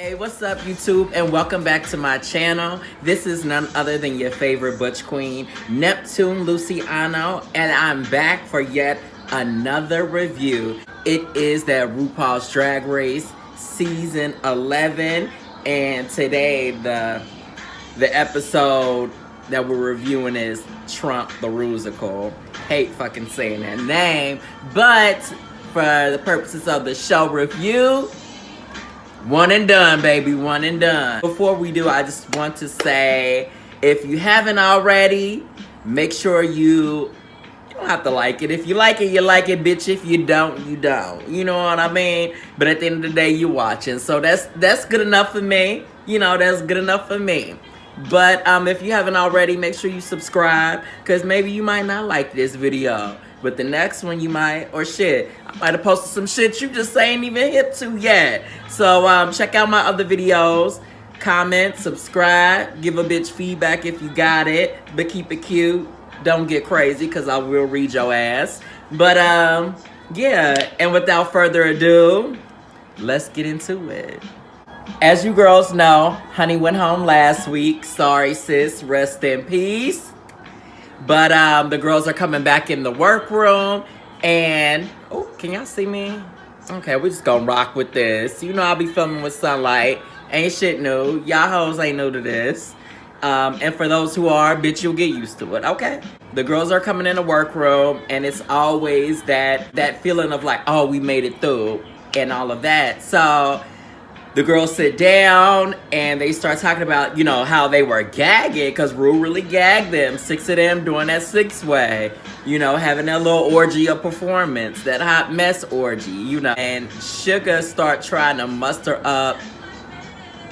Hey, what's up YouTube, and welcome back to my channel. This is none other than your favorite butch queen, Neptuneluciano, and I'm back for yet another review. It is that Rupaul's Drag Race season 11, and today the episode that we're reviewing is Trump the Rusical. Hate fucking saying that name, but for the purposes of the show review, one and done, baby, one and done. Before we do, I just want to say, if you haven't already, make sure you don't have to like it. If you like it, you like it, bitch. If you don't, you don't. You know what I mean? But at the end of the day, you're watching. So that's good enough for me. You know, that's good enough for me. But if you haven't already, make sure you subscribe, because maybe you might not like this video, but the next one you might, or shit, I might have posted some shit you just ain't even hip to yet. So check out my other videos, comment, subscribe, give a bitch feedback if you got it, but keep it cute. Don't get crazy, because I will read your ass. But yeah, and without further ado, let's get into it. As you girls know, honey went home last week. Sorry, sis. Rest in peace. But the girls are coming back in the workroom. And, oh, can y'all see me? Okay, we're just gonna rock with this. You know I'll be filming with sunlight. Ain't shit new. Y'all hoes ain't new to this. And for those who are, bitch, you'll get used to it, okay? The girls are coming in the workroom. And it's always that feeling of like, oh, we made it through. And all of that. So the girls sit down and they start talking about, you know, how they were gagging, because Ru really gagged them. 6 of them doing that 6-way. You know, having that little orgy of performance. That hot mess orgy, you know. And Shuga start trying to muster up.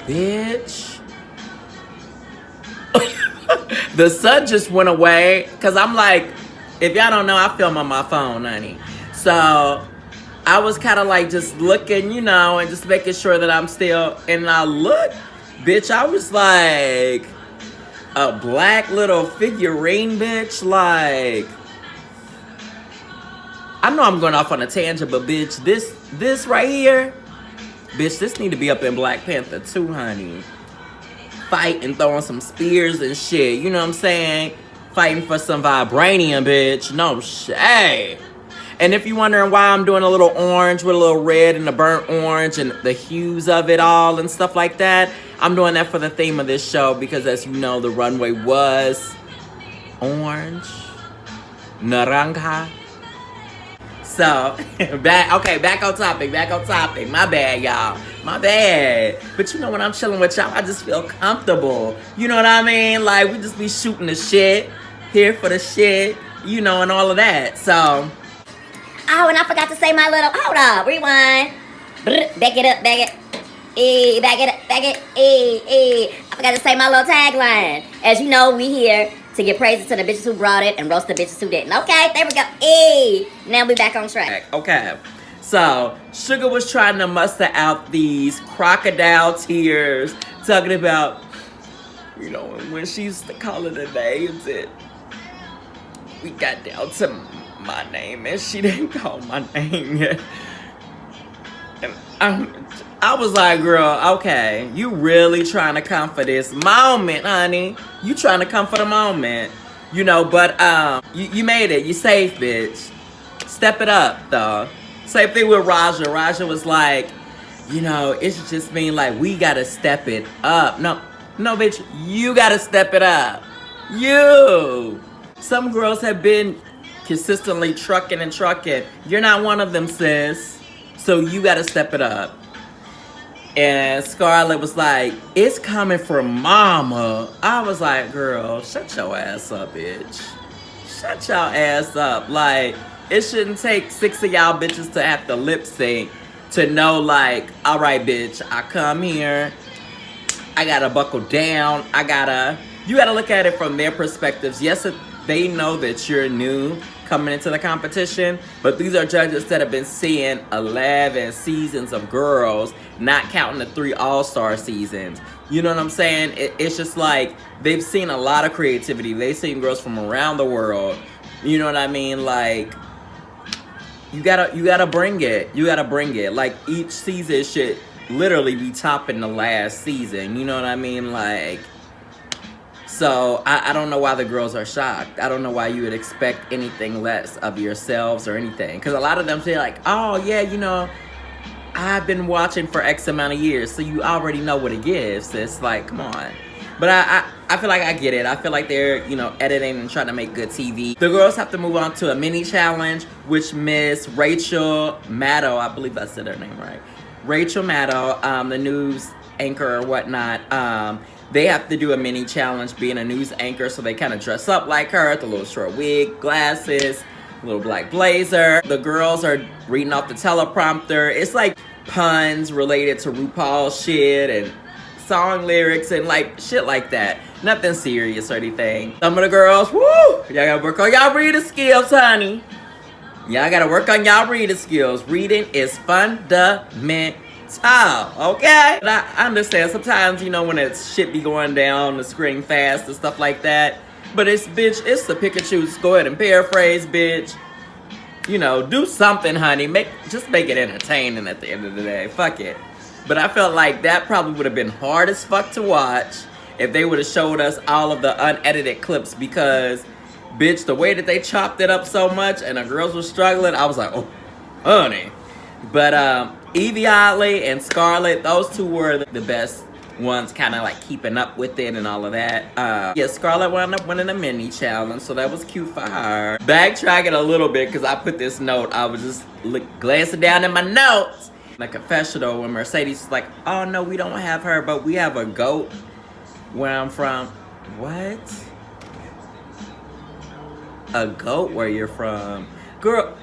Bitch. The sun just went away. Because I'm like, if y'all don't know, I film on my phone, honey. So I was kind of like just looking, you know, and just making sure that I'm still, and I looked, bitch, I was like a black little figurine, bitch, like, I know I'm going off on a tangent, but bitch, this right here, bitch, this need to be up in Black Panther too, honey. Fighting, throwing some spears and shit, you know what I'm saying? Fighting for some vibranium, bitch, no shade. And if you're wondering why I'm doing a little orange with a little red and the burnt orange and the hues of it all and stuff like that, I'm doing that for the theme of this show, because as you know, the runway was orange, naranja. So, back on topic, my bad, y'all, my bad. But you know, when I'm chilling with y'all, I just feel comfortable, you know what I mean? Like, we just be shooting the shit, here for the shit, you know, and all of that, so. Oh, and I forgot to say my little, hold up, rewind. Back it up, back it. Back it up, back it. I forgot to say my little tagline. As you know, we here to give praises to the bitches who brought it and roast the bitches who didn't. Okay, there we go. Now we back on track. Okay, so Shuga was trying to muster out these crocodile tears, talking about, you know, when she used to call it a names, and we got down to my name and she didn't call my name yet. And I was like, girl, okay, you really trying to come for this moment, honey. You trying to come for the moment, you know, but you made it. You safe, bitch. Step it up, though. Same thing with Raja. Raja was like, you know, it's just mean like we gotta step it up. No, bitch, you gotta step it up. You. Some girls have been consistently trucking. You're not one of them, sis. So you gotta step it up. And Scarlett was like, it's coming from mama. I was like, girl, shut your ass up, bitch. Shut your ass up. Like, it shouldn't take 6 of y'all bitches to have to lip sync to know, like, all right, bitch, I come here, I gotta buckle down, you gotta look at it from their perspectives. Yes, they know that you're new coming into the competition, but these are judges that have been seeing 11 seasons of girls, not counting the 3 all-star seasons. You know what I'm saying? It's just like, they've seen a lot of creativity. They've seen girls from around the world. You know what I mean? Like, you gotta bring it. You gotta bring it. Like, each season should literally be topping the last season. You know what I mean? Like, so I don't know why the girls are shocked. I don't know why you would expect anything less of yourselves or anything. Because a lot of them say like, oh yeah, you know, I've been watching for X amount of years, so you already know what it gives. It's like, come on. But I feel like I get it. I feel like they're, you know, editing and trying to make good TV. The girls have to move on to a mini challenge, which Miss Rachel Maddow, I believe I said her name right. Rachel Maddow, the news anchor or whatnot, they have to do a mini challenge being a news anchor, so they kind of dress up like her, the little short wig, glasses, little black blazer. The girls are reading off the teleprompter. It's like puns related to Rupaul shit and song lyrics and like shit like that. Nothing serious or anything. Some of the girls, woo, y'all gotta work on y'all reading skills, honey. Y'all gotta work on y'all reading skills. Reading is fundamental, okay? But I understand sometimes, you know, when it's shit be going down the screen fast and stuff like that. But it's, bitch, it's the pick and choose. Go ahead and paraphrase, bitch. You know, do something, honey. Just make it entertaining at the end of the day. Fuck it. But I felt like that probably would have been hard as fuck to watch if they would have showed us all of the unedited clips, because, bitch, the way that they chopped it up so much and the girls were struggling, I was like, oh, honey. But Evie Oddly and Scarlett, those two were the best ones, kind of like keeping up with it and all of that. Yeah, Scarlett wound up winning a mini challenge, so that was cute for her. Backtracking a little bit, because I put this note, I was just glancing down in my notes. The confessional when Mercedes was like, oh no, we don't have her, but we have a goat where I'm from. What? A goat where you're from? Girl,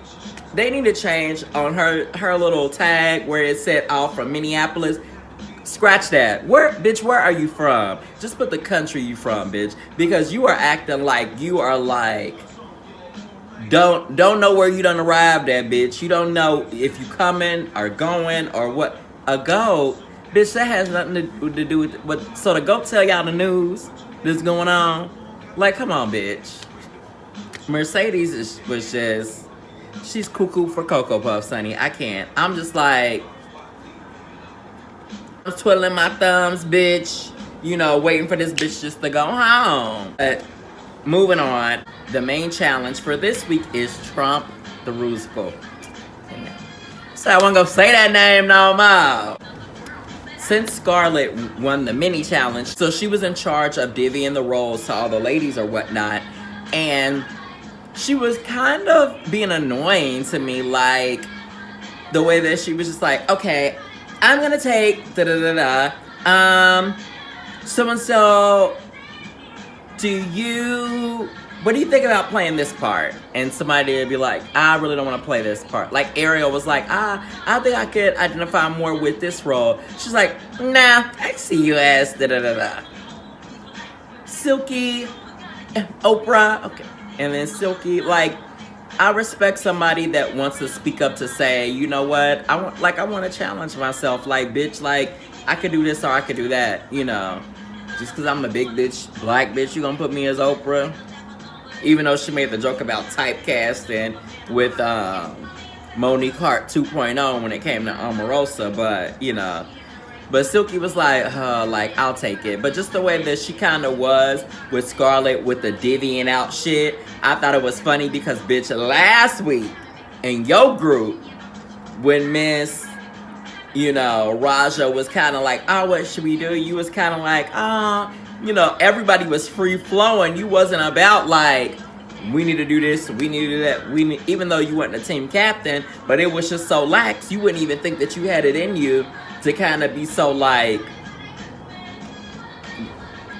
they need to change on her little tag where it said all from Minneapolis. Scratch that. Bitch, where are you from? Just put the country you from, bitch. Because you are acting like you are like, don't know where you done arrived at, bitch. You don't know if you coming or going or what. A goat, bitch, that has nothing to do with what. So the goat tell y'all the news that's going on. Like, come on, bitch. Mercedes was just, she's cuckoo for Cocoa Puffs, honey. I can't. I'm just like, I'm twiddling my thumbs, bitch. You know, waiting for this bitch just to go home. But moving on, the main challenge for this week is Trump the Rusical. So I wasn't gonna say that name no more. Since Scarlett won the mini challenge, so she was in charge of divvying the roles to all the ladies or whatnot, and she was kind of being annoying to me, like the way that she was just like, okay, I'm gonna take so-and-so, what do you think about playing this part? And somebody would be like, I really don't want to play this part. Like Ariel was like, I think I could identify more with this role. She's like, nah, I see you as Silky, Oprah, okay. And then Silky, like, I respect somebody that wants to speak up to say, you know what, I want to challenge myself. Like, bitch, like, I could do this or I could do that, you know. Just because I'm a big bitch, black bitch, you gonna put me as Oprah? Even though she made the joke about typecasting with Monique Hart 2.0 when it came to Omarosa, but, you know. But Silky was like, I'll take it. But just the way that she kind of was with Scarlett with the divvying out shit, I thought it was funny because, bitch, last week in your group, when Miss, you know, Raja was kind of like, oh, what should we do? You was kind of like, oh, you know, everybody was free flowing. You wasn't about like, we need to do this, we need to do that. Even though you weren't the team captain, but it was just so lax, you wouldn't even think that you had it in you to kind of be so like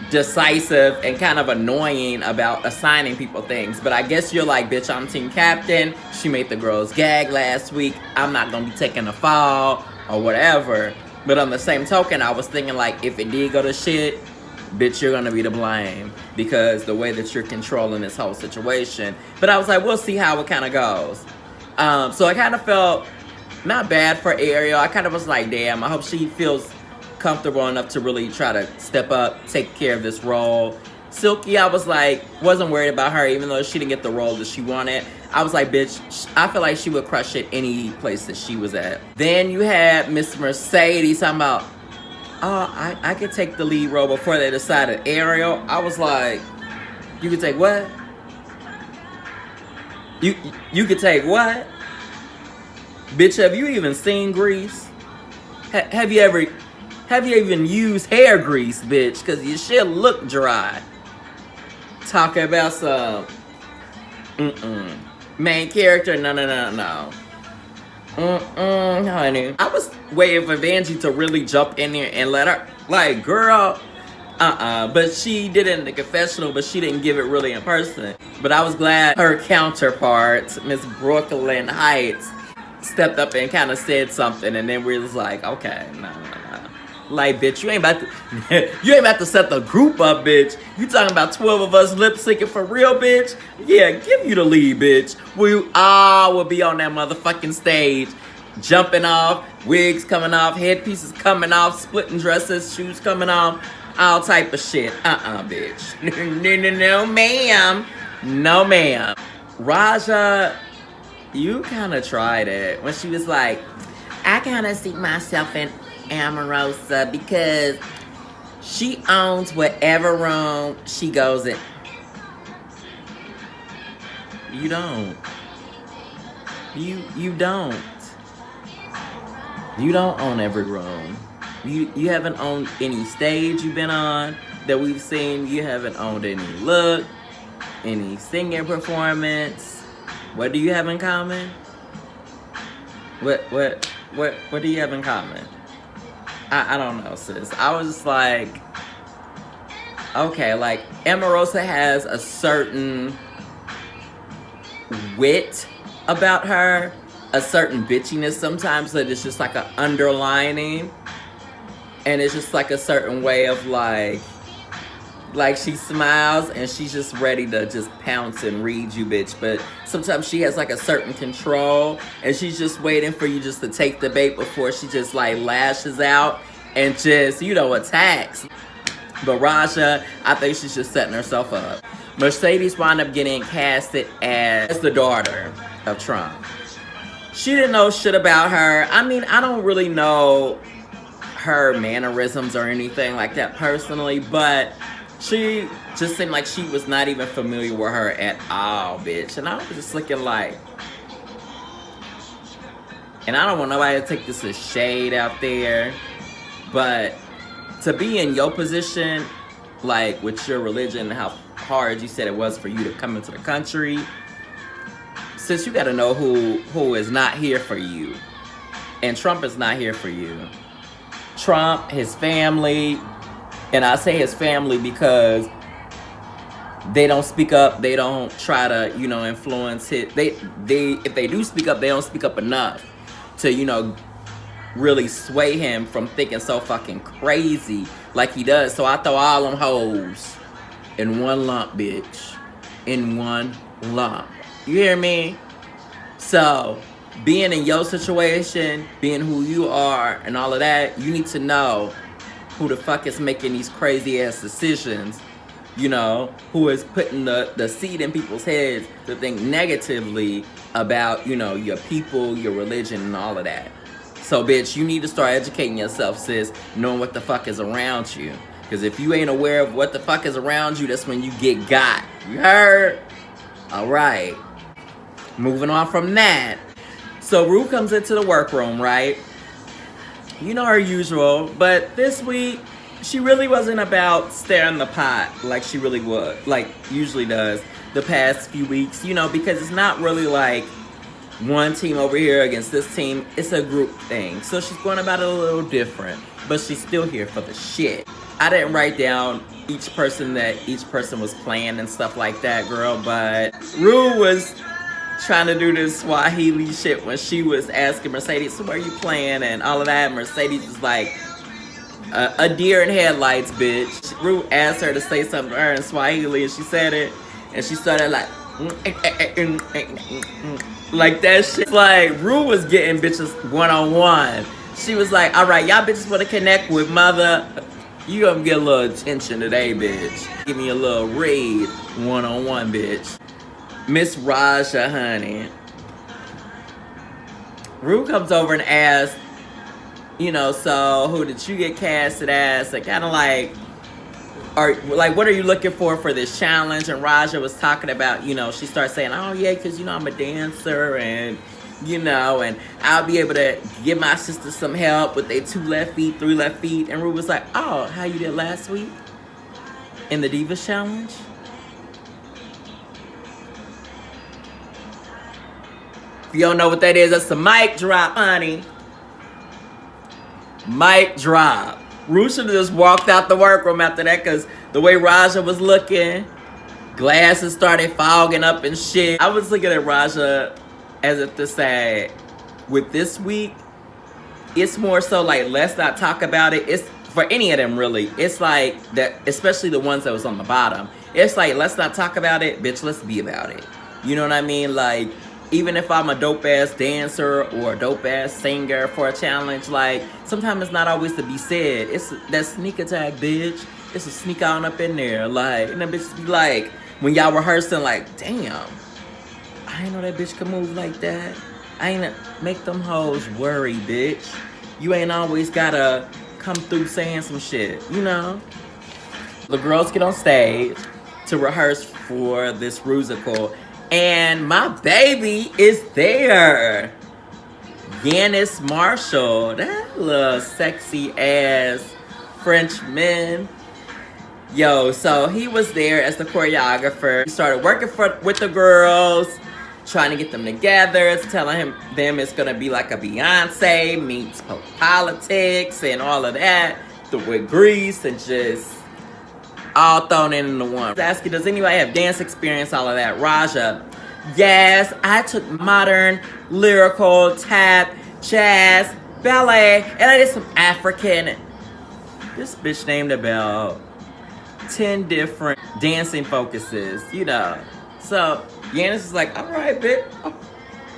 decisive and kind of annoying about assigning people things. But I guess you're like, bitch, I'm team captain. She made the girls gag last week. I'm not gonna be taking a fall or whatever. But on the same token, I was thinking like, if it did go to shit, bitch, you're gonna be to blame because the way that you're controlling this whole situation. But I was like, we'll see how it kind of goes. So I kind of felt not bad for Ariel. I kind of was like, damn, I hope she feels comfortable enough to really try to step up, take care of this role. Silky, I was like, wasn't worried about her, even though she didn't get the role that she wanted. I was like, bitch, I feel like she would crush it any place that she was at. Then you had Miss Mercedes talking about, oh, I could take the lead role before they decided Ariel. I was like, you could take what? You could take what? Bitch, have you even seen grease? Have you even used hair grease, bitch? Cause your shit look dry. Talk about some main character, no. Honey. I was waiting for Vanjie to really jump in there and let her, like, girl, but she did it in the confessional, but she didn't give it really in person. But I was glad her counterpart, Miss Brooklyn Heights, stepped up and kind of said something, and then we was like, okay, no. Like, bitch, you ain't about to set the group up, bitch. You talking about 12 of us lip syncing for real, bitch? Yeah, give you the lead, bitch. We all will be on that motherfucking stage, jumping off, wigs coming off, headpieces coming off, splitting dresses, shoes coming off, all type of shit. Bitch. No, ma'am. No, ma'am. Raja, you kind of tried it when she was like, I kind of see myself in Amorosa because she owns whatever room she goes in. You don't. You don't. You don't own every room. You haven't owned any stage you've been on that we've seen. You haven't owned any look, any singing performance. What do you have in common? What do you have in common? I don't know, sis. I was just like, okay, like, Amorosa has a certain wit about her, a certain bitchiness sometimes that it's just like an underlining, and it's just like a certain way of like she smiles and she's just ready to just pounce and read you, bitch. But sometimes she has like a certain control and she's just waiting for you just to take the bait before she just like lashes out and just, you know, attacks. But Raja, I think she's just setting herself up. Mercedes wound up getting casted as the daughter of Trump. She didn't know shit about her. I mean, I don't really know her mannerisms or anything like that personally, but she just seemed like she was not even familiar with her at all, bitch. And I was just looking like, and I don't want nobody to take this as shade out there, but to be in your position, like with your religion and how hard you said it was for you to come into the country, sis, you gotta know who is not here for you. And Trump is not here for you. Trump, his family, and I say his family because they don't speak up. They don't try to, you know, influence it. They if they do speak up, they don't speak up enough to, you know, really sway him from thinking so fucking crazy like he does. So I throw all them hoes in one lump, bitch. In one lump. You hear me? So being in your situation, being who you are and all of that, you need to know who the fuck is making these crazy ass decisions, you know, who is putting the seed in people's heads to think negatively about, you know, your people, your religion, and all of that. So, bitch, you need to start educating yourself, sis, knowing what the fuck is around you. Because if you ain't aware of what the fuck is around you, that's when you get got. You heard? All right. Moving on from that. So, Ru comes into the workroom, right? You know her usual, but this week, she really wasn't about stirring the pot like she really would, like usually does the past few weeks, you know, because it's not really like one team over here against this team. It's a group thing. So she's going about it a little different, but she's still here for the shit. I didn't write down each person that each person was playing and stuff like that, girl, but Ru was trying to do this Swahili shit when she was asking Mercedes, so where are you playing and all of that. Mercedes was like, a deer in headlights, bitch. Ru asked her to say something to her in Swahili and she said it and she started like that shit. Like, Ru was getting bitches one-on-one. She was like, all right, y'all bitches want to connect with mother. You gonna get a little attention today, bitch. Give me a little read, one-on-one, bitch. Miss Raja, honey. Ru comes over and asks, you know, so who did you get casted as? Like, kind of like, what are you looking for this challenge? And Raja was talking about, you know, she starts saying, oh yeah, because, you know, I'm a dancer and, you know, and I'll be able to give my sister some help with their 2 left feet, 3 left feet. And Ru was like, oh, how you did last week in the Divas Challenge? If you don't know what that is, that's a mic drop, honey. Mic drop. Ru should have just walked out the workroom after that, because the way Raja was looking, glasses started fogging up and shit. I was looking at Raja as if to say, with this week, it's more so like, let's not talk about it. It's for any of them, really. It's like that, especially the ones that was on the bottom. It's like, let's not talk about it, bitch, let's be about it. You know what I mean? Like, even if I'm a dope-ass dancer or a dope-ass singer for a challenge, like, sometimes it's not always to be said. It's that sneak attack, bitch. It's a sneak on up in there. Like, and that bitch be like, when y'all rehearsing, like, damn, I ain't know that bitch could move like that. I ain't make them hoes worry, bitch. You ain't always gotta come through saying some shit, you know? The girls get on stage to rehearse for this Rusical. And my baby is there. Yanis Marshall, that little sexy ass Frenchman. Yo, so he was there as the choreographer. He started working with the girls, trying to get them together, telling them it's gonna be like a Beyonce meets politics and all of that, with Grease and just all thrown into one. Asking, does anybody have dance experience, all of that? Raja, yes, I took modern, lyrical, tap, jazz, ballet, and I did some African. This bitch named about 10 different dancing focuses, you know. So Yanis is like, all right, bitch. Oh,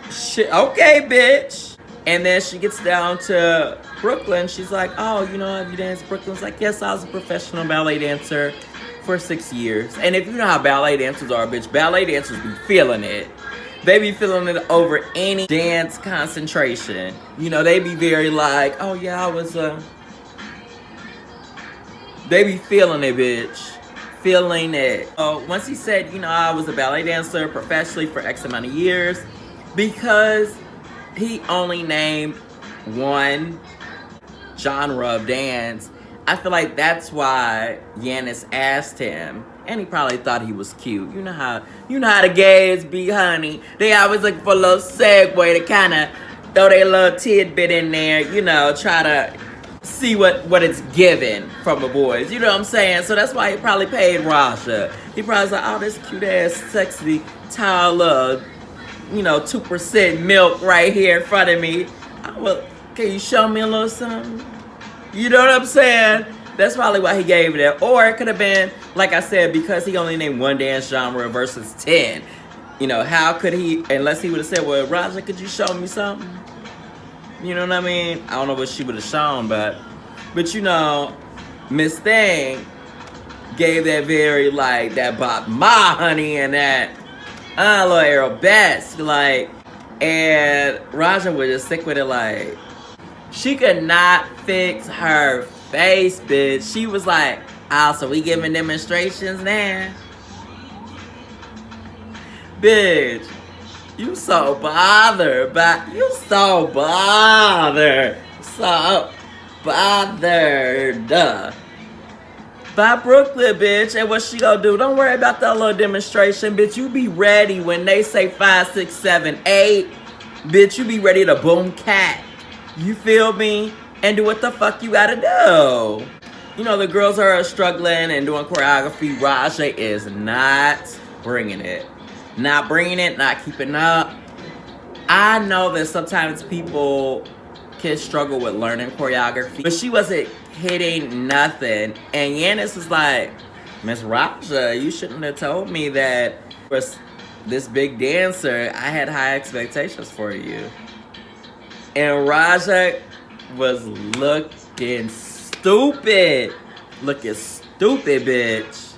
shit, okay, bitch. And then she gets down to Brooklyn. She's like, oh, you know, have you danced Brooklyn? It's like, yes, I was a professional ballet dancer for 6 years. And if you know how ballet dancers are, bitch, ballet dancers be feeling it. They be feeling it over any dance concentration. You know, they be very like, oh yeah, I was they be feeling it, bitch. Feeling it. So once he said, you know, I was a ballet dancer professionally for X amount of years, because he only named one genre of dance, I feel like that's why Yanis asked him, and he probably thought he was cute. You know how the gays be, honey. They always look for a little segue to kind of throw their little tidbit in there, you know, try to see what it's given from the boys. You know what I'm saying? So that's why he probably paid Raja. He probably was like, oh, this cute ass, sexy, tall, you know, 2% milk right here in front of me. Well, can you show me a little something? You know what I'm saying? That's probably why he gave it that. Or it could have been, like I said, because he only named one dance genre versus 10. You know, how could he, unless he would have said, well, Raja, could you show me something? You know what I mean? I don't know what she would have shown, but you know, Miss Thing gave that very, like, that Bob Ma, honey, and that little arabesque, like, and Raja was just sick with it, like, she could not fix her face, bitch. She was like, oh, so we giving demonstrations now? Bitch, you so bothered by Brooklyn, bitch. And what she gonna do? Don't worry about that little demonstration, bitch. You be ready when they say 5, 6, 7, 8. Bitch, you be ready to boom cat. You feel me? And do what the fuck you gotta do. You know, the girls are struggling and doing choreography. Raja is not bringing it. Not bringing it, not keeping up. I know that sometimes people can struggle with learning choreography, but she wasn't hitting nothing. And Yanis was like, Miss Raja, you shouldn't have told me that for this big dancer, I had high expectations for you. And Raja was looking stupid. looking stupid, bitch.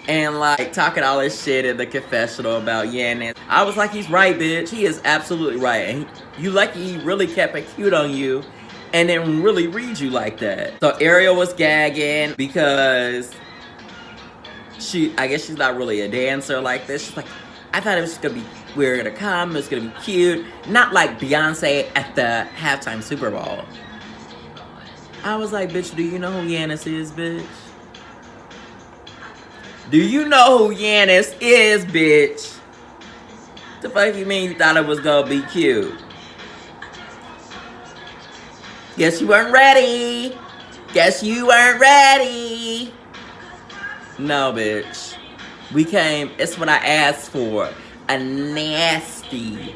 And like talking all this shit in the confessional about Yanis. I was like, he's right, bitch. He is absolutely right. And you lucky he really kept it cute on you and then really read you like that. So Ariel was gagging because I guess she's not really a dancer like this. She's like, I thought it was gonna be, we were gonna come, it was gonna be cute. Not like Beyonce at the halftime Super Bowl. I was like, bitch, do you know who Yanis is, bitch? Do you know who Yanis is, bitch? The fuck you mean you thought it was gonna be cute? Guess you weren't ready. Guess you weren't ready. No, bitch. We came, it's what I asked for. A nasty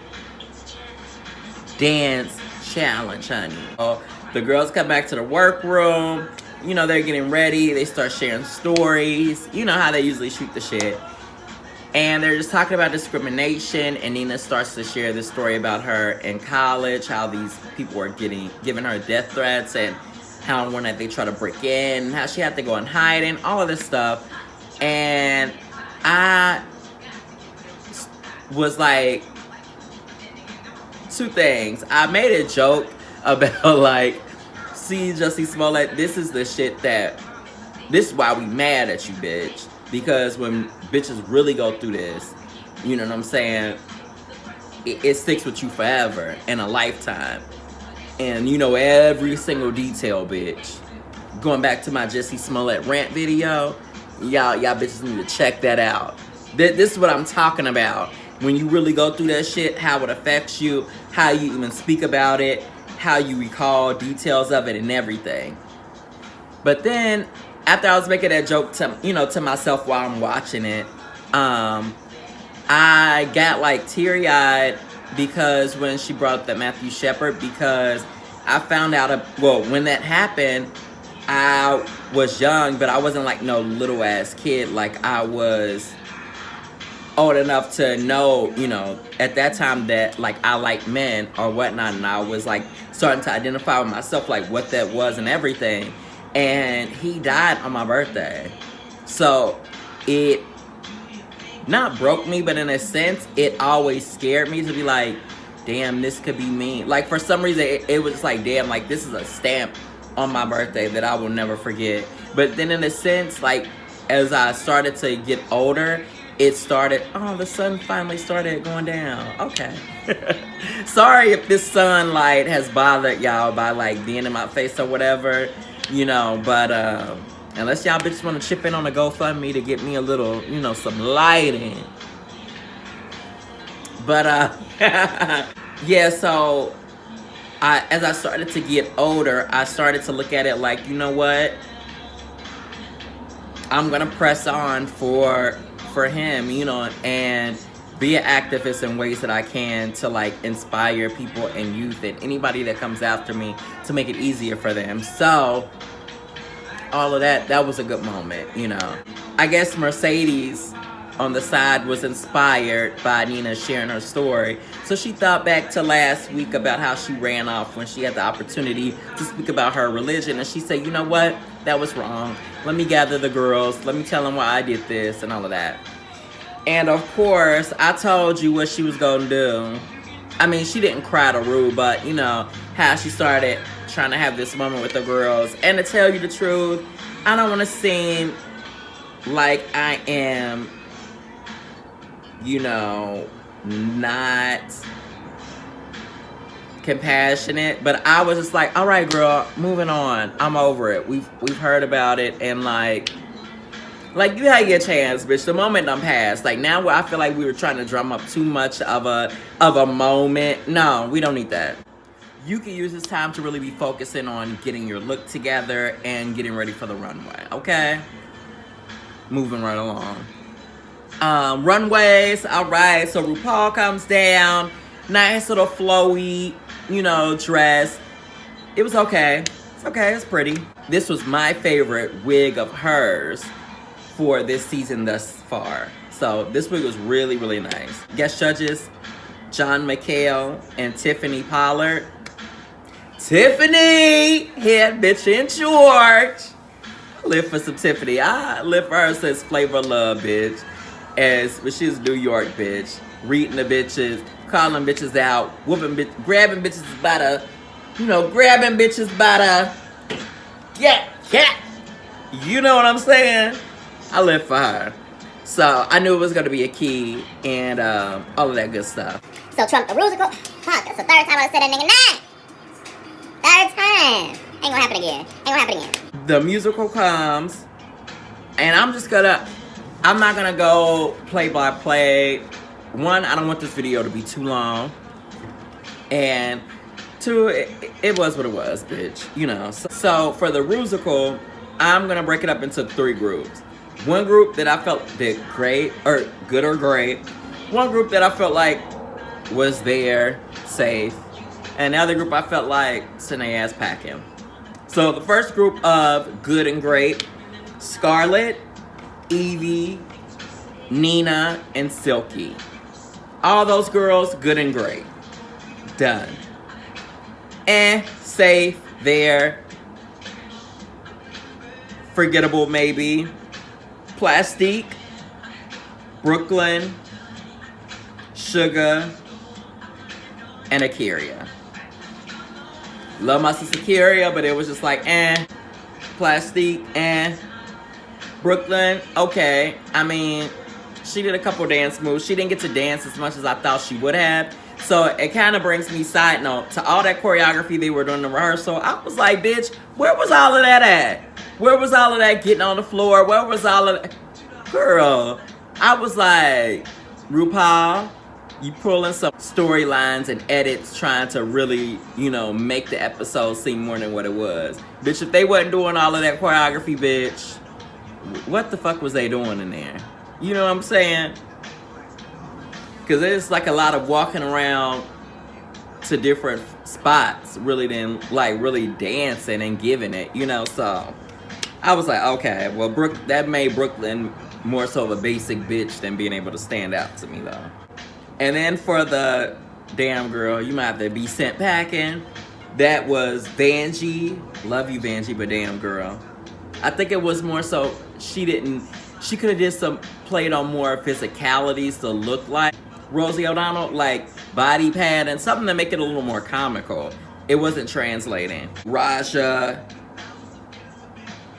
dance challenge, honey. Oh, the girls come back to the workroom. You know, they're getting ready. They start sharing stories. You know how they usually shoot the shit. And they're just talking about discrimination. And Nina starts to share this story about her in college. How these people were giving her death threats. And how one night they try to break in. How she had to go and hide and all of this stuff. And I was like, two things. I made a joke about like, see, Jussie Smollett, this is the shit that, this is why we mad at you, bitch. Because when bitches really go through this, you know what I'm saying, it sticks with you forever and a lifetime. And you know every single detail, bitch. Going back to my Jussie Smollett rant video, y'all bitches need to check that out. This is what I'm talking about. When you really go through that shit, how it affects you, how you even speak about it, how you recall details of it and everything. But then, after I was making that joke to myself while I'm watching it, I got like teary-eyed because when she brought up that Matthew Shepard, because I found out, when that happened, I was young, but I wasn't like no little ass kid. Like I was old enough to know, you know, at that time that like I like men or whatnot, and I was like starting to identify with myself like what that was and everything. And he died on my birthday, so it not broke me, but in a sense it always scared me to be like, damn, this could be me. Like for some reason it was like, damn, like this is a stamp on my birthday that I will never forget. But then in a sense, like as I started to get older, it started, oh, the sun finally started going down. Okay. Sorry if this sunlight has bothered y'all by like being in my face or whatever, you know, but unless y'all bitches want to chip in on a GoFundMe to get me a little, you know, some lighting. But yeah, so as I started to get older, I started to look at it like, you know what? I'm gonna press on for him, you know, and be an activist in ways that I can to like inspire people and youth and anybody that comes after me to make it easier for them. So all of that was a good moment, you know. I guess Mercedes on the side was inspired by Nina sharing her story. So she thought back to last week about how she ran off when she had the opportunity to speak about her religion. And she said, you know what? That was wrong. Let me gather the girls. Let me tell them why I did this and all of that. And of course, I told you what she was going to do. I mean, she didn't cry to Rue, but you know, how she started trying to have this moment with the girls. And to tell you the truth, I don't want to seem like I am, you know, not compassionate, but I was just like, all right, girl, moving on. I'm over it. We've heard about it, and like you had your chance, bitch. The moment done passed. Like now, where I feel like we were trying to drum up too much of a moment. No, we don't need that. You can use this time to really be focusing on getting your look together and getting ready for the runway. Okay, moving right along. Runways, all right. So Rupaul comes down, nice little flowy, you know, dress. It was okay. It's okay. It's pretty. This was my favorite wig of hers for this season thus far. So this wig was really, really nice. Guest judges, John McHale and Tiffany Pollard. Tiffany, head bitch in George. live for some Tiffany. I live for her since Flavor of Love, bitch. But she was New York, bitch. Reading the bitches, calling bitches out, grabbing bitches by the, grabbing bitches by the, yeah. You know what I'm saying? I live for her. So I knew it was going to be a key and all of that good stuff. So Trump the Rusical, fuck, that's the third time I said that nigga name. Third time. Ain't gonna happen again. The musical comes, and I'm not gonna go play by play. One, I don't want this video to be too long. And two, it was what it was, bitch. So for the Rusical, I'm gonna break it up into 3 groups. One group that I felt did great, or good or great. One group that I felt like was there, safe. And the other group I felt like sitting their ass packing. So the first group of good and great, Scarlett, Evie, Nina, and Silky. All those girls, good and great. Done. Safe, there. Forgettable, maybe. Plastique, Brooklyn, Shuga, and Akira. Love my sister Akira, but it was just like, Plastique, Brooklyn, okay. I mean, she did a couple dance moves. She didn't get to dance as much as I thought she would have. So it kind of brings me, side note, to all that choreography they were doing in the rehearsal. I was like, bitch, where was all of that at? Where was all of that getting on the floor? Where was all of that? Girl, I was like, RuPaul, you pulling some storylines and edits trying to really, make the episode seem more than what it was. Bitch, if they wasn't doing all of that choreography, bitch, what the fuck was they doing in there? You know what I'm saying? Because it's like a lot of walking around to different spots, really than like really dancing and giving it, so I was like, okay, well, that made Brooklyn more so of a basic bitch than being able to stand out to me, though. And then for the damn girl, you might have to be sent packing. That was Vanjie. Love you, Vanjie, but damn girl. I think it was more so she could have played on more physicalities to look like Rosie O'Donnell, like body pad and something to make it a little more comical. It wasn't translating. Raja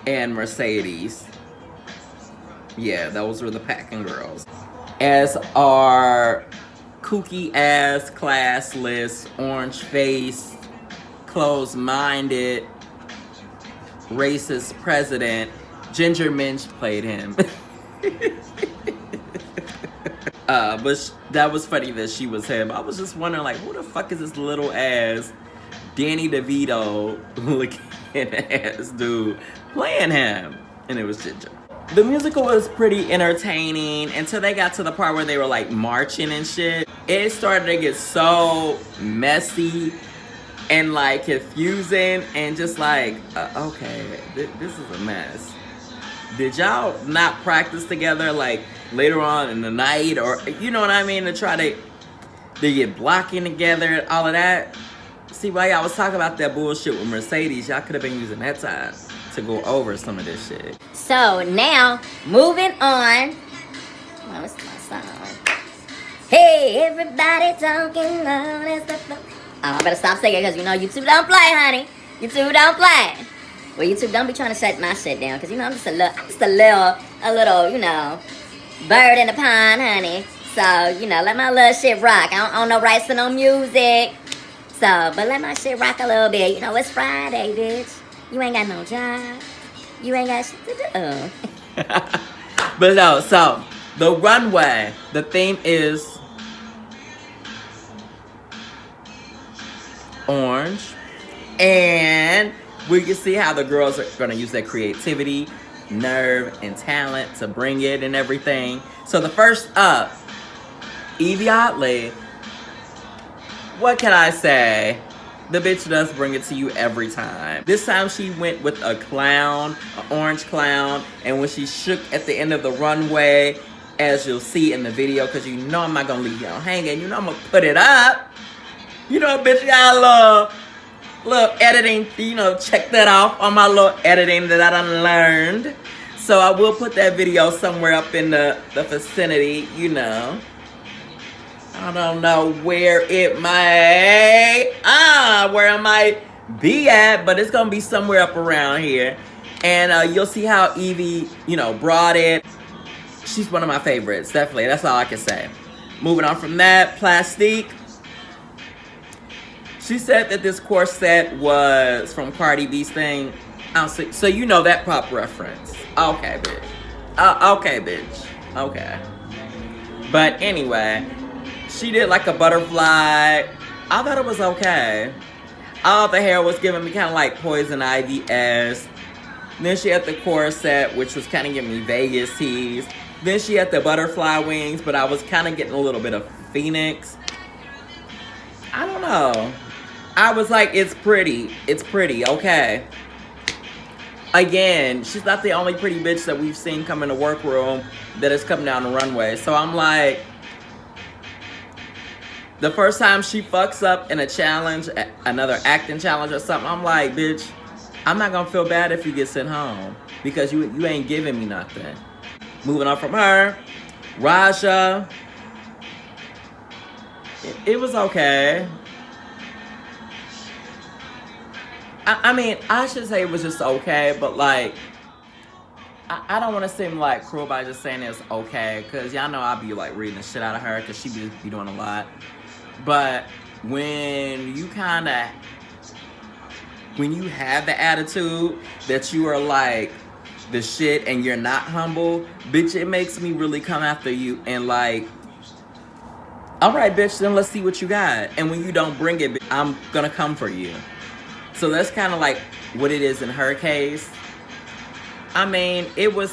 and Mercedes. Yeah, those were the packing girls. As our kooky ass, classless, orange face, closed-minded, racist president, Ginger Minch played him. But that was funny that she was him. I was just wondering, like, who the fuck is this little ass Danny DeVito looking ass dude playing him? And it was Ginger. The musical was pretty entertaining until they got to the part where they were like marching and shit. It started to get so messy and like confusing and just like, okay, this is a mess. Did y'all not practice together like later on in the night, or you know what I mean, to try to get blocking together and all of that? See, while y'all was talking about that bullshit with Mercedes, y'all could have been using that time to go over some of this shit. So now, moving on. Oh, what's my song? Hey, everybody talking loud as the flow. Oh, I better stop singing because YouTube don't play, honey. YouTube don't play. Well, YouTube don't be trying to shut my shit down because I'm just a little, bird in the pond, honey. So, let my little shit rock. I don't own no rights to no music. So, but let my shit rock a little bit. It's Friday, bitch. You ain't got no job. You ain't got shit to do. But no, so the runway, the theme is orange. And we can see how the girls are going to use their creativity, nerve, and talent to bring it and everything. So the first up, Evie Oddly. What can I say? The bitch does bring it to you every time. This time she went with a clown, an orange clown, and when she shook at the end of the runway, as you'll see in the video, because I'm not gonna leave y'all hanging, I'm gonna put it up. Bitch got a little little editing, you know, check that off on my little editing that I done learned. So I will put that video somewhere up in the vicinity, you know. I don't know where it might be at, but it's gonna be somewhere up around here. And you'll see how Evie, you know, brought it. She's one of my favorites, definitely. That's all I can say. Moving on from that, Plastique. She said that this corset was from Cardi B's thing. So you know that pop reference. Okay, bitch. Okay, bitch. Okay. But anyway, she did like a butterfly. I thought it was okay. I thought the hair was giving me kind of like Poison Ivy-esque. Then she had the corset, which was kind of giving me Vegas tease. Then she had the butterfly wings, but I was kind of getting a little bit of Phoenix. I don't know. I was like, it's pretty. It's pretty, okay. Again, she's not the only pretty bitch that we've seen come in the workroom that has come down the runway. So I'm like, the first time she fucks up in a challenge, another acting challenge or something, I'm like, bitch, I'm not gonna feel bad if you get sent home because you ain't giving me nothing. Moving on from her, Raja. It was okay. I mean, I should say it was just okay, but like, I don't want to seem like cruel by just saying it's okay, because y'all know I'll be like reading the shit out of her because she be doing a lot. But when you have the attitude that you are like the shit and you're not humble, bitch, it makes me really come after you and like, all right, bitch, then let's see what you got. And when you don't bring it, I'm gonna come for you. So that's kind of like what it is in her case. I mean, it was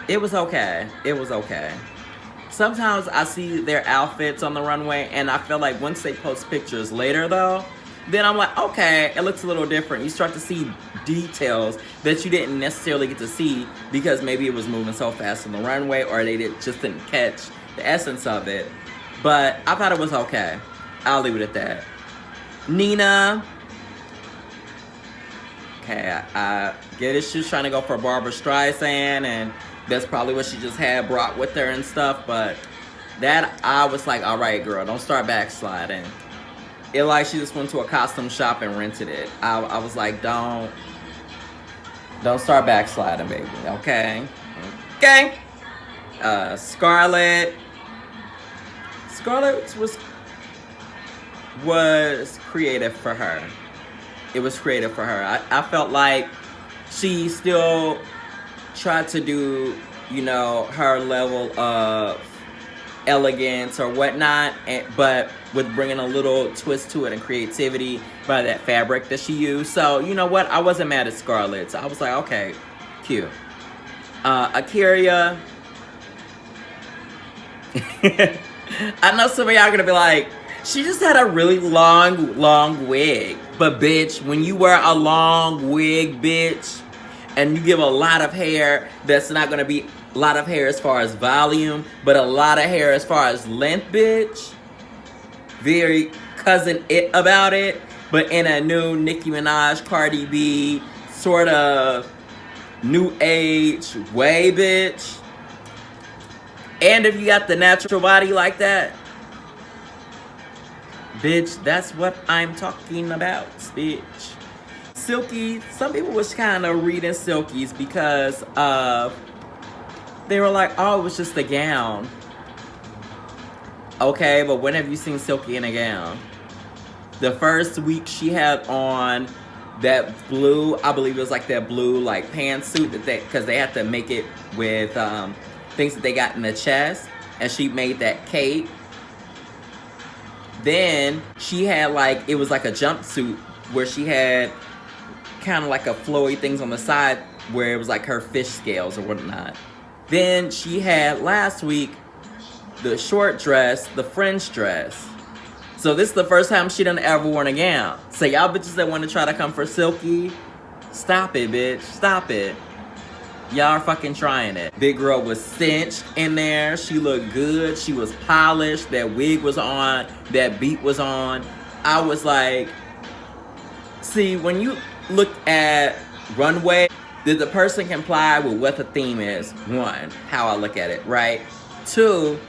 okay. It was okay. Sometimes I see their outfits on the runway and I feel like once they post pictures later though, then I'm like, okay, it looks a little different. You start to see details that you didn't necessarily get to see because maybe it was moving so fast on the runway or they just didn't catch the essence of it. But I thought it was okay. I'll leave it at that. Nina. Okay, I get it. She's trying to go for Barbara Streisand, and that's probably what she just had brought with her and stuff. But that, I was like, all right, girl, don't start backsliding. It like she just went to a costume shop and rented it. I was like, don't start backsliding, baby. Okay, okay. Scarlett was creative for her. It was creative for her. I felt like she still tried to do, you know, her level of elegance or whatnot, but with bringing a little twist to it and creativity by that fabric that she used. So, you know what? I wasn't mad at Scarlett. So I was like, okay, cute. Akira. I know some of y'all are going to be like, she just had a really long wig. But bitch, when you wear a long wig, bitch, and you give a lot of hair, that's not gonna be a lot of hair as far as volume, but a lot of hair as far as length, bitch. Very cousin it about it, but in a new Nicki Minaj, Cardi B, sort of new age way, bitch. And if you got the natural body like that, bitch, that's what I'm talking about, bitch. Silky, some people was kind of reading Silky's because they were like, oh, it was just a gown. Okay, but when have you seen Silky in a gown? The first week she had on that blue, I believe it was like that blue like pantsuit that because they had to make it with things that they got in the chest, and she made that cape. Then she had like, it was like a jumpsuit where she had kind of like a flowy things on the side where it was like her fish scales or whatnot. Then she had last week the short dress, the French dress. So this is the first time she done ever worn a gown. So y'all bitches that want to try to come for Silky, stop it, bitch. Stop it. Y'all are fucking trying it. Big girl was cinched in there. She looked good. She was polished. That wig was on. That beat was on. I was like, See, when you look at runway, did the person comply with what the theme is? One, how I look at it, right? Two,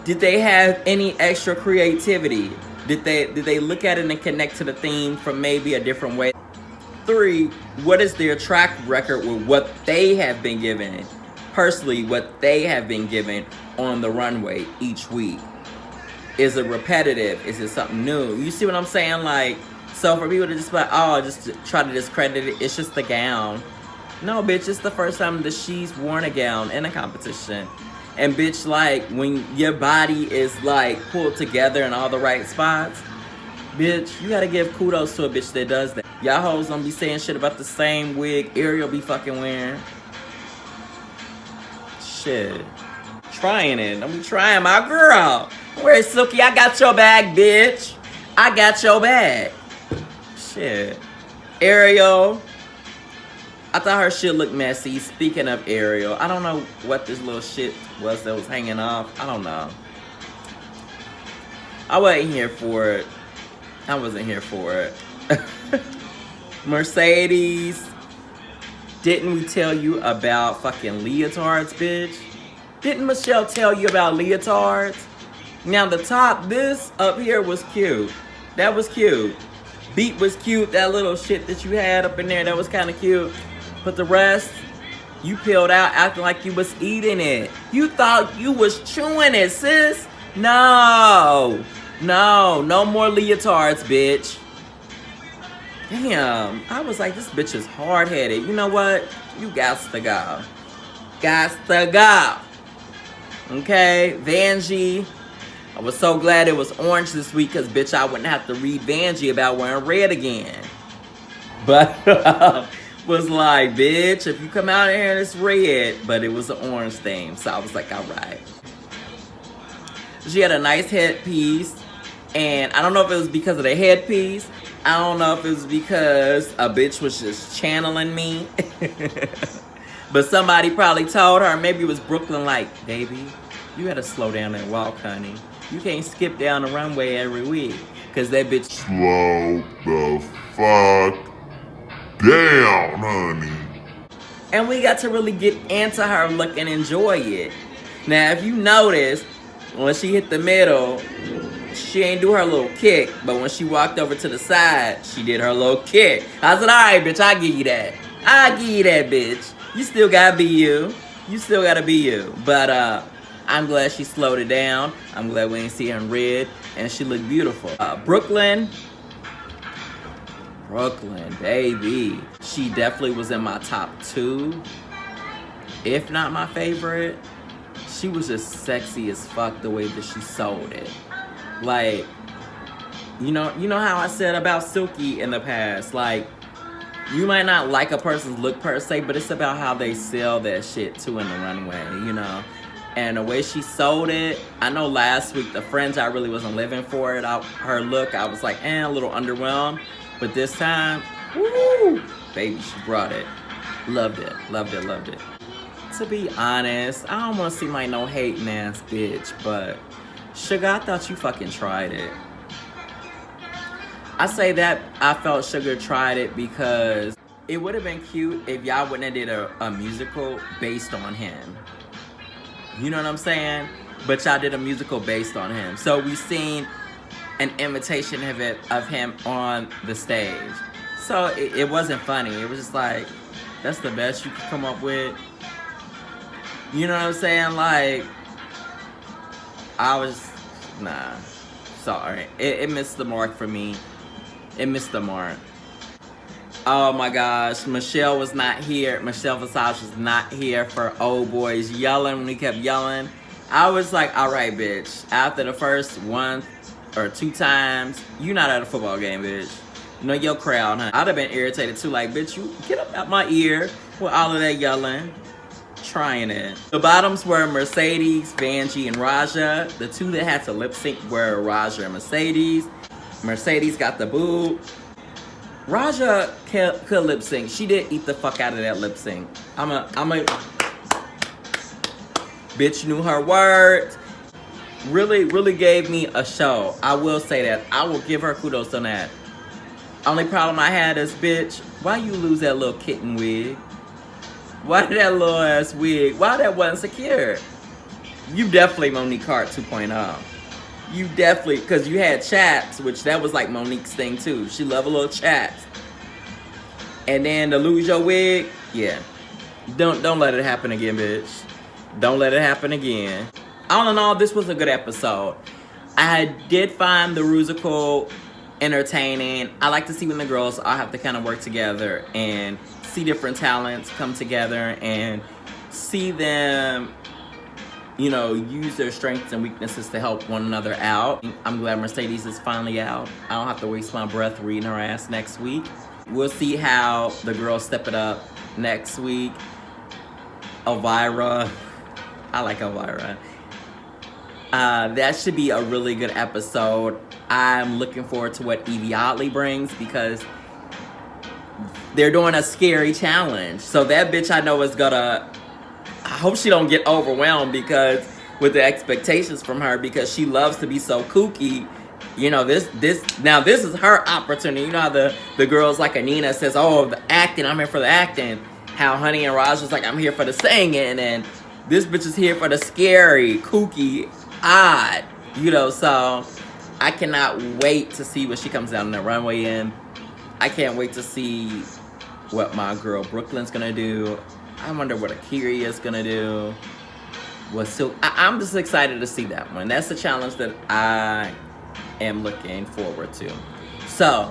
did they have any extra creativity? Did they look at it and connect to the theme from maybe a different way? Three, what is their track record with what they have been given? Personally, what they have been given on the runway each week. Is it repetitive? Is it something new? You see what I'm saying? Like, so for people to just be like, oh, just try to discredit it, it's just the gown. No, bitch, it's the first time that she's worn a gown in a competition. And bitch, like, when your body is like pulled together in all the right spots, bitch, you gotta give kudos to a bitch that does that. Y'all hoes don't be saying shit about the same wig Ariel be fucking wearing. Shit. Trying it. I'm trying my girl. Where's Silky? I got your bag, bitch. I got your bag. Shit. Ariel. I thought her shit looked messy. Speaking of Ariel, I don't know what this little shit was that was hanging off. I don't know. I wasn't here for it. I wasn't here for it. Mercedes. Didn't we tell you about fucking leotards, bitch? Didn't Michelle tell you about leotards? Now the top, this up here was cute. That was cute. Beat was cute. That little shit that you had up in there, that was kind of cute. But the rest, you peeled out acting like you was eating it. You thought you was chewing it, sis. No. No. No more leotards, bitch. Damn. I was like, this bitch is hard-headed. You know what? You gots to go. Gots to go. Okay? Vanjie. I was so glad it was orange this week because, bitch, I wouldn't have to read Vanjie about wearing red again. But was like, bitch, if you come out here and it's red, but it was an orange theme. So I was like, all right. She had a nice headpiece. And I don't know if it was because of the headpiece. I don't know if it was because a bitch was just channeling me. But somebody probably told her, maybe it was Brooklyn, like, baby, you gotta slow down and walk, honey. You can't skip down the runway every week. Because that bitch slow the fuck down, honey. And we got to really get into her look and enjoy it. Now, if you notice, when she hit the middle, she ain't do her little kick. But when she walked over to the side, she did her little kick. I said, all right, bitch, I'll give you that. I'll give you that, bitch. You still gotta be you. You still gotta be you. But, I'm glad she slowed it down. I'm glad we didn't see her in red. And she looked beautiful. Brooklyn, baby. She definitely was in my top 2. If not my favorite. She was just sexy as fuck the way that she sold it. Like, you know how I said about Silky in the past. Like, you might not like a person's look per se, but it's about how they sell that shit too in the runway, you know? And the way she sold it, I know last week, the Fringe, I really wasn't living for it. Her look, I was like, a little underwhelmed. But this time, woo, baby, she brought it. Loved it, loved it, loved it. To be honest, I don't want to seem like no hating ass bitch, but Shuga, I thought you fucking tried it. I say that I felt Shuga tried it because it would have been cute if y'all wouldn't have did a musical based on him. You know what I'm saying? But y'all did a musical based on him. So we seen an imitation of him on the stage. So it wasn't funny. It was just like, that's the best you could come up with. You know what I'm saying? Like, I was, nah, sorry. It missed the mark for me. It missed the mark. Oh my gosh, Michelle was not here. Michelle Visage was not here for old boys yelling when he kept yelling. I was like, all right, bitch. After the first 1 or 2 times, you not at a football game, bitch. You know your crowd, huh? I'd have been irritated too, like, bitch, you get up out my ear with all of that yelling. Trying it. The bottoms were Mercedes, Vanjie, and Raja. The 2 that had to lip sync were Raja and Mercedes. Mercedes got the boob. Raja could lip sync. She did eat the fuck out of that lip sync. I'm a bitch knew her words. Really, really gave me a show. I will say that. I will give her kudos on that. Only problem I had is, bitch, why you lose that little kitten wig? Why did that little ass wig, why that wasn't secure? You definitely Monique Hart 2.0. You definitely, because you had chaps, which that was like Monique's thing too. She loved a little chaps. And then to lose your wig, yeah. Don't let it happen again, bitch. Don't let it happen again. All in all, this was a good episode. I did find the Rusical entertaining. I like to see when the girls all have to kind of work together and see different talents come together and see them, you know, use their strengths and weaknesses to help one another out. I'm glad Mercedes is finally out. I don't have to waste my breath reading her ass next week. We'll see how the girls step it up next week. Elvira, I like Elvira. That should be a really good episode. I'm looking forward to what Evie Oddly brings because they're doing a scary challenge. So that bitch I know is gonna, I hope she don't get overwhelmed because with the expectations from her because she loves to be so kooky. You know, this is her opportunity. You know how the girls like Anina says, oh, the acting, I'm here for the acting. How Honey and Raj was like, I'm here for the singing. And this bitch is here for the scary, kooky, odd. You know, so I cannot wait to see what she comes down the runway in. I can't wait to see what my girl Brooklyn's gonna do. I wonder what Akiri is gonna do. I'm just excited to see that one. That's the challenge that I am looking forward to. So,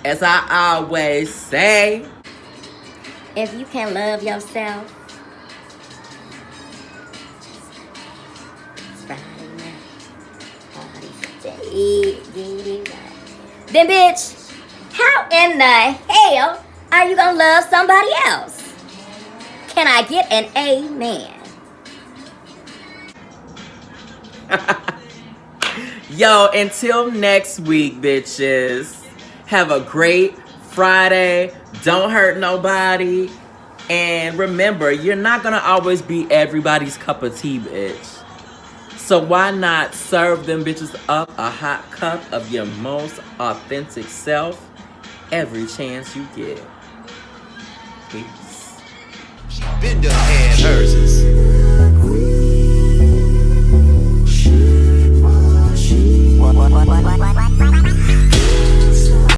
as I always say, if you can love yourself, it's Friday night, then bitch, how in the hell are you gonna love somebody else? Can I get an amen? Yo, until next week, bitches. Have a great Friday. Don't hurt nobody. And remember, you're not gonna always be everybody's cup of tea, bitch. So why not serve them bitches up a hot cup of your most authentic self every chance you get. Peace. Been done had hers.